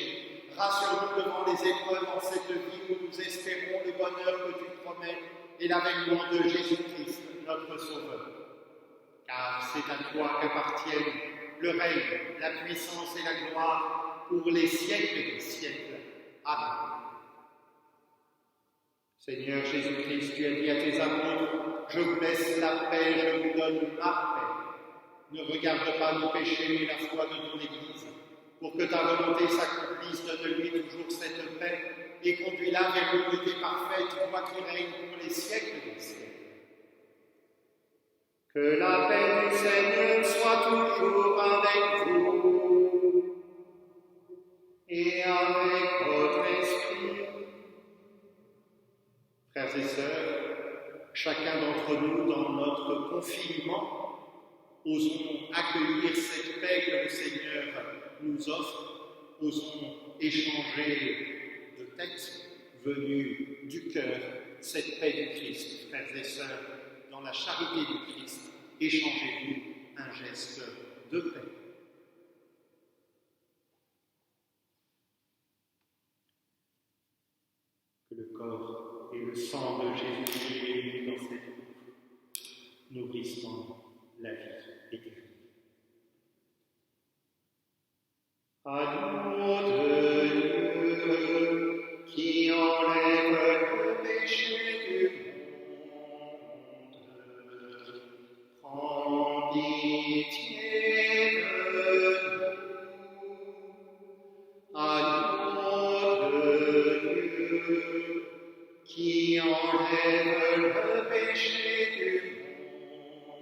Rassure-nous devant les épreuves en cette vie où nous espérons le bonheur que tu promets et l'avènement de Jésus-Christ, notre Sauveur. Car c'est à toi qu'appartiennent le règne, la puissance et la gloire pour les siècles des siècles. Amen. Seigneur Jésus-Christ, tu as dit à tes apôtres, je vous laisse la paix, je vous donne ma paix. Ne regarde pas nos péchés, mais la foi de ton Église. Pour que ta volonté s'accomplisse, donne-lui toujours cette paix et conduis-la vers l'unité parfaite, toi qui règnes pour les siècles des siècles. Que la paix du Seigneur soit toujours avec vous et avec votre esprit. Frères et sœurs, chacun d'entre nous, dans notre confinement, osons accueillir cette paix que le Seigneur nous offre, osons échanger de textes venus du cœur, cette paix du Christ. Frères et sœurs, dans la charité du Christ, échangez-vous un geste de paix. Que le corps et le sang de Jésus réunis dans cette coupe nourrissent la vie éternelle. Agneau de Dieu, qui enlève le péché du monde, prends pitié de nous. Agneau de Dieu, qui enlève le péché du monde,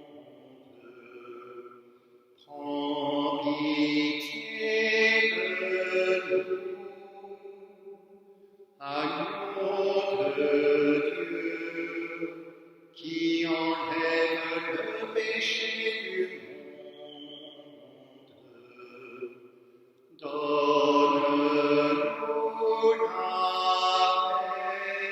prends pitié de nous. Agneau de Dieu, qui enlève le péché du monde, donne-nous la paix.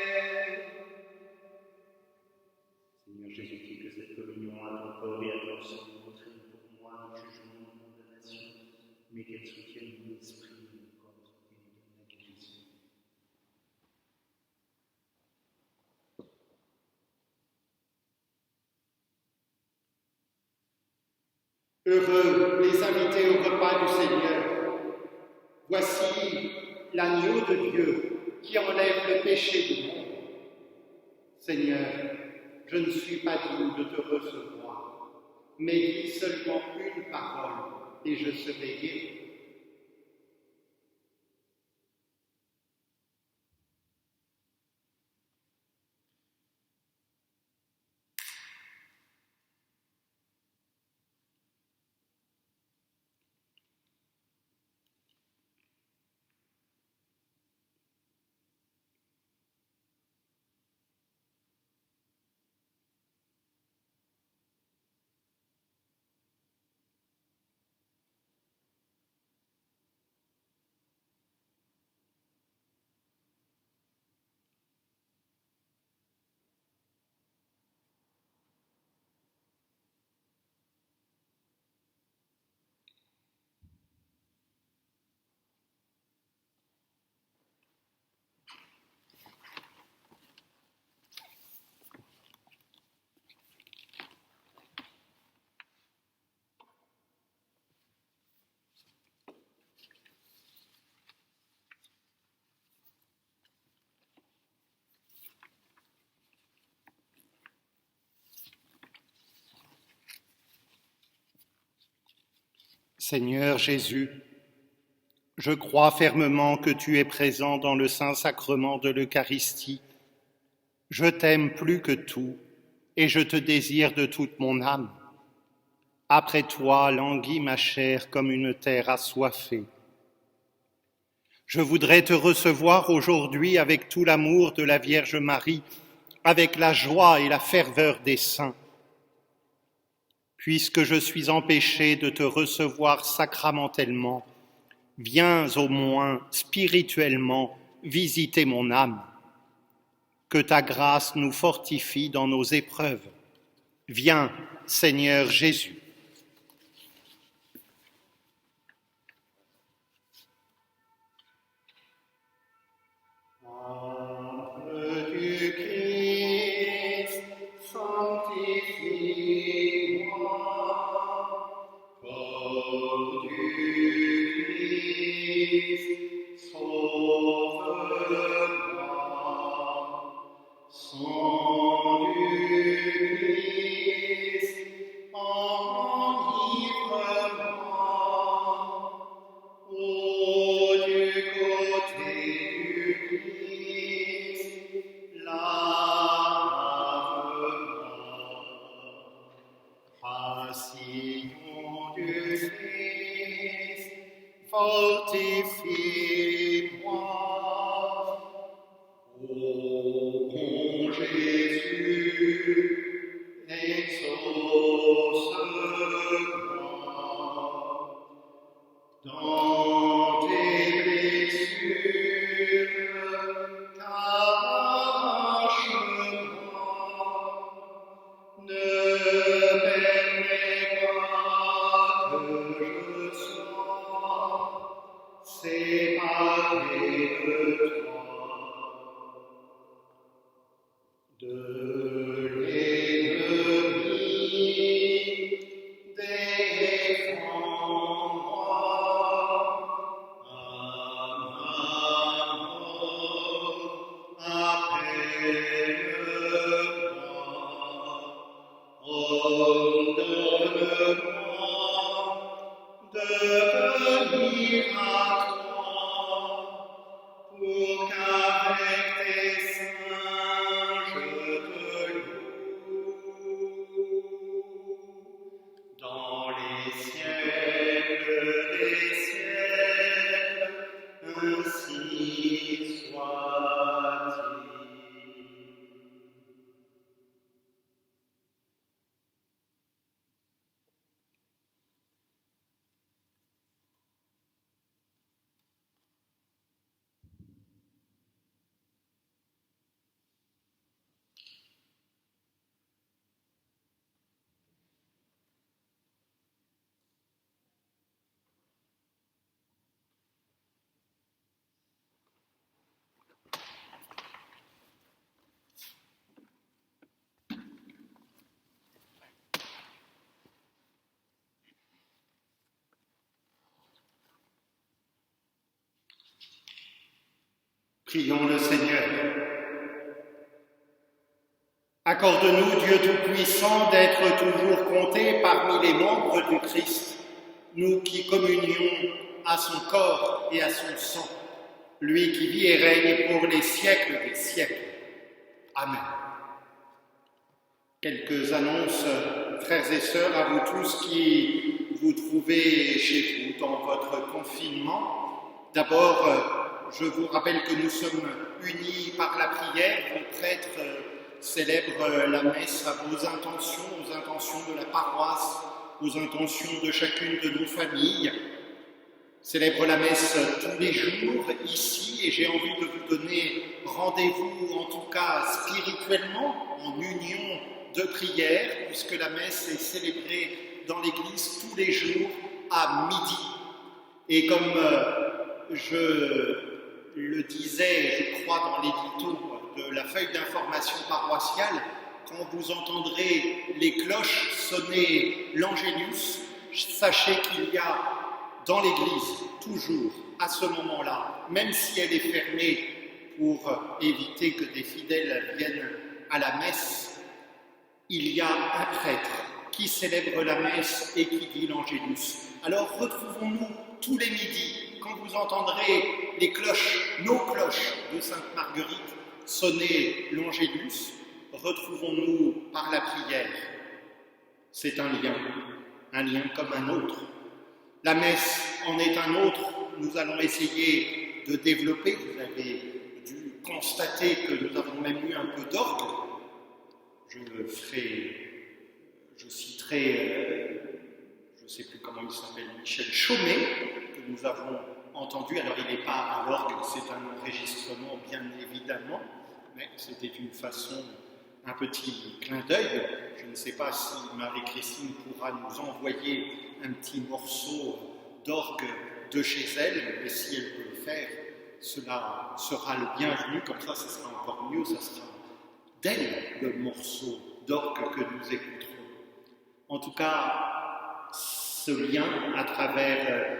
Seigneur Jésus-Christ, que cette communion à ton corps et à ton sang n'entraîne pour moi un jugement de condamnation, mais qu'elle soutienne mon esprit et mon corps et me donne la guérison. Heureux les invités au repas du Seigneur. Voici l'agneau de Dieu qui enlève le péché du monde. Seigneur, je ne suis pas digne de te recevoir, mais dis seulement une parole et je serai guéri. Seigneur Jésus, je crois fermement que tu es présent dans le Saint-Sacrement de l'Eucharistie. Je t'aime plus que tout et je te désire de toute mon âme. Après toi languit ma chair comme une terre assoiffée. Je voudrais te recevoir aujourd'hui avec tout l'amour de la Vierge Marie, avec la joie et la ferveur des saints. Puisque je suis empêché de te recevoir sacramentellement, viens au moins spirituellement visiter mon âme. Que ta grâce nous fortifie dans nos épreuves. Viens, Seigneur Jésus. Âme du Christ, sanctifie-moi. Corps du Christ, sauve-moi. Sang du Christ, enivre-moi. Ô du côté du Christ, lave-moi. Passion du Christ, fortifie-moi. Ô bon Jésus, exauce-moi. Dans tes blessures, cache-moi. Ne permets pas que je sois séparé de toi. De l'ennemi, défends-moi. À ma mort, appelle-moi. Ordonne-moi de venir à toi, pour qu'avec tes saints je te loue. Dans les siècles des siècles, ainsi soit-il. Prions le Seigneur. Accorde-nous, Dieu Tout-Puissant, d'être toujours comptés parmi les membres du Christ, nous qui communions à son corps et à son sang, lui qui vit et règne pour les siècles des siècles. Amen. Quelques annonces, frères et sœurs, à vous tous qui vous trouvez chez vous dans votre confinement. D'abord, je vous rappelle que nous sommes unis par la prière. Le prêtre célèbre la messe à vos intentions, aux intentions de la paroisse, aux intentions de chacune de nos familles. Célèbre la messe tous les jours ici et j'ai envie de vous donner rendez-vous, en tout cas spirituellement, en union de prière, puisque la messe est célébrée dans l'église tous les jours à midi. Et comme je le disais, je crois, dans l'édito de la feuille d'information paroissiale, quand vous entendrez les cloches sonner l'Angélus, sachez qu'il y a dans l'église, toujours, à ce moment-là, même si elle est fermée pour éviter que des fidèles viennent à la messe, il y a un prêtre qui célèbre la messe et qui dit l'Angélus. Alors retrouvons-nous tous les midis, quand vous entendrez les cloches, nos cloches de Sainte Marguerite, sonner l'Angélus, retrouvons-nous par la prière. C'est un lien comme un autre. La messe en est un autre. Nous allons essayer de développer. Vous avez dû constater que nous avons même eu un peu d'orgue. Je citerai, je ne sais plus comment il s'appelle, Michel Chaumet, que nous avons entendu. Alors il n'est pas à l'orgue, c'est un enregistrement bien évidemment, mais c'était une façon, un petit clin d'œil. Je ne sais pas si Marie-Christine pourra nous envoyer un petit morceau d'orgue de chez elle, mais si elle peut le faire, cela sera le bienvenu, comme ça ce sera encore mieux, ça sera d'elle le morceau d'orgue que nous écouterons. En tout cas, ce lien à travers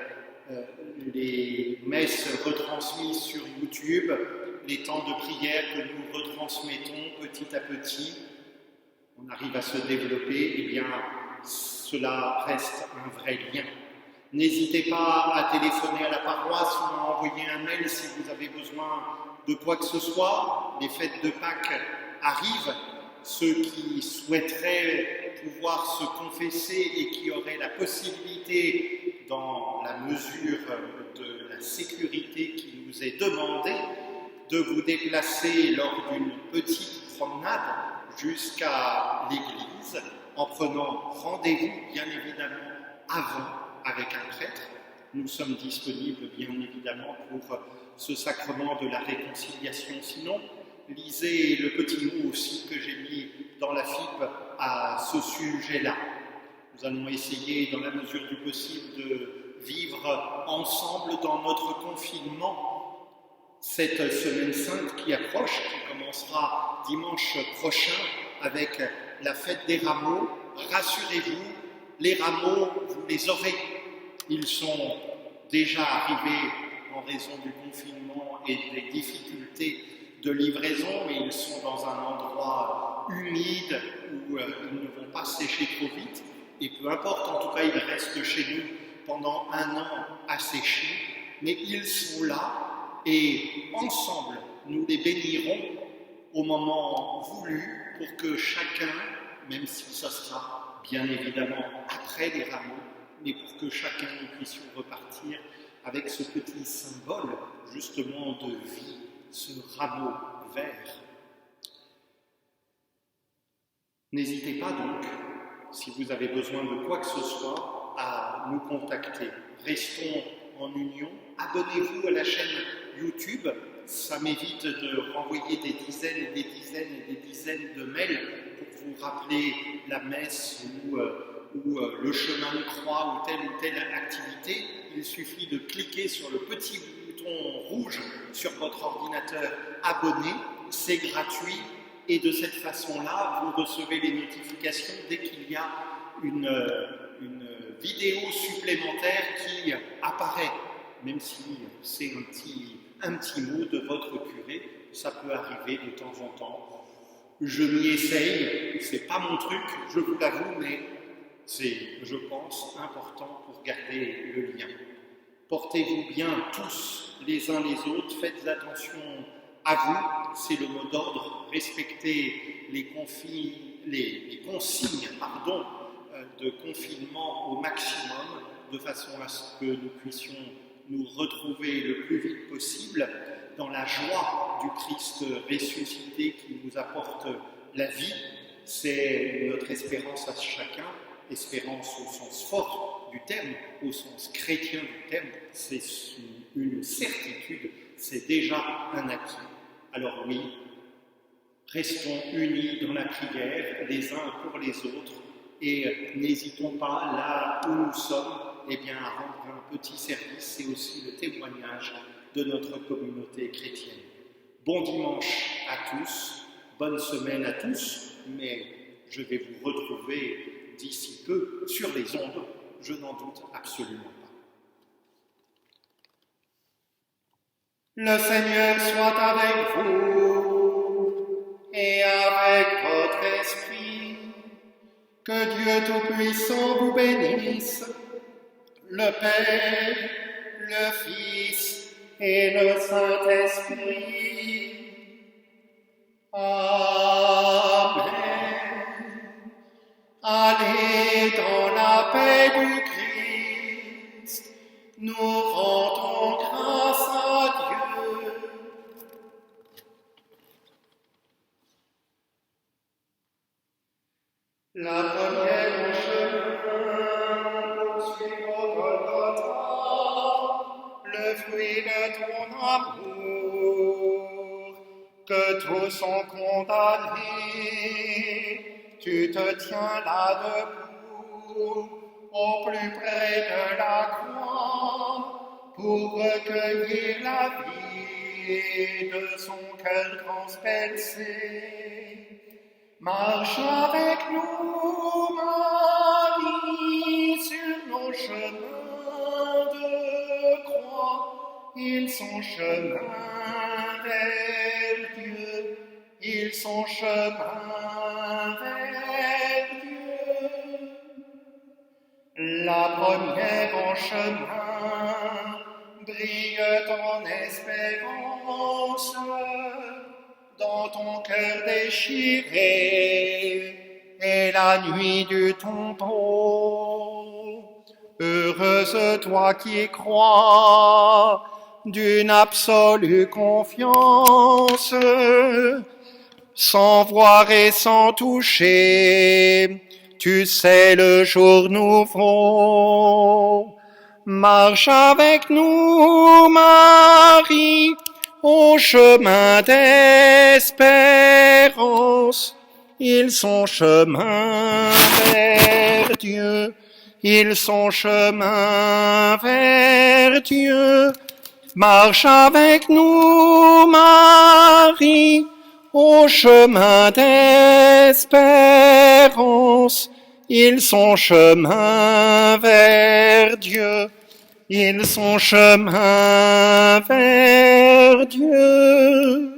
les messes retransmises sur YouTube, les temps de prière que nous retransmettons petit à petit, on arrive à se développer, eh bien, cela reste un vrai lien. N'hésitez pas à téléphoner à la paroisse ou à envoyer un mail si vous avez besoin de quoi que ce soit. Les fêtes de Pâques arrivent. Ceux qui souhaiteraient pouvoir se confesser et qui auraient la possibilité, dans la mesure de la sécurité qui nous est demandée, de vous déplacer lors d'une petite promenade jusqu'à l'église, en prenant rendez-vous, bien évidemment, avant avec un prêtre. Nous sommes disponibles, bien évidemment, pour ce sacrement de la réconciliation. Sinon, lisez le petit mot aussi que j'ai mis dans la FIB à ce sujet-là. Nous allons essayer, dans la mesure du possible, de vivre ensemble dans notre confinement cette semaine sainte qui approche, qui commencera dimanche prochain avec la fête des rameaux. Rassurez-vous, les rameaux, vous les aurez. Ils sont déjà arrivés en raison du confinement et des difficultés de livraison, mais ils sont dans un endroit humide où ils ne vont pas sécher trop vite. Et peu importe, en tout cas, ils restent chez nous pendant un an à sécher. Mais ils sont là et ensemble, nous les bénirons au moment voulu pour que chacun, même si ça sera bien évidemment après les rameaux, mais pour que chacun nous puissions repartir avec ce petit symbole justement de vie, ce rameau vert. N'hésitez pas donc, si vous avez besoin de quoi que ce soit, à nous contacter. Restons en union, abonnez-vous à la chaîne YouTube, ça m'évite de renvoyer des dizaines et des dizaines et des dizaines de mails pour vous rappeler la messe ou le chemin de croix ou telle activité. Il suffit de cliquer sur le petit bouton rouge sur votre ordinateur « Abonner », c'est gratuit et de cette façon-là, vous recevez les notifications dès qu'il y a une vidéo supplémentaire qui apparaît, même si c'est un petit mot de votre curé, ça peut arriver de temps en temps. Je m'y essaye, c'est pas mon truc, je vous l'avoue, mais c'est, je pense, important pour garder le lien. Portez-vous bien tous les uns les autres, faites attention à vous, c'est le mot d'ordre, respectez les consignes de confinement au maximum, de façon à ce que nous puissions nous retrouver le plus vite possible dans la joie du Christ ressuscité qui nous apporte la vie. C'est notre espérance à chacun, espérance au sens fort du terme, au sens chrétien du terme, c'est une certitude, c'est déjà un acquis. Alors oui, restons unis dans la prière, les uns pour les autres, et n'hésitons pas, là où nous sommes, eh bien, à rendre un petit service, c'est aussi le témoignage de notre communauté chrétienne. Bon dimanche à tous, bonne semaine à tous, mais je vais vous retrouver d'ici peu sur les ondes, je n'en doute absolument pas. Le Seigneur soit avec vous et avec votre esprit. Que Dieu Tout-Puissant vous bénisse, le Père, le Fils et le Saint-Esprit. Amen. Allez dans la paix du Christ, nous rendons grâce à Dieu. La première en chemin poursuivre Golgotha, le fruit de ton amour, que tous sont condamnés, tu te tiens là debout, au plus près de la croix, pour recueillir la vie de son cœur transpercé. Marche avec nous, Marie, sur nos chemins de croix. Ils sont chemin vers Dieu, ils sont chemin vers Dieu. La première en chemin brille ton espérance dans ton cœur déchiré et la nuit du tombeau. Heureuse toi qui crois d'une absolue confiance, sans voir et sans toucher, tu sais le jour nouveau. Marche avec nous, Marie, au chemin d'espérance. Ils sont chemin vers Dieu, ils sont chemin vers Dieu. Marche avec nous, Marie, au chemin d'espérance. Ils sont chemin vers Dieu, ils sont chemin vers Dieu.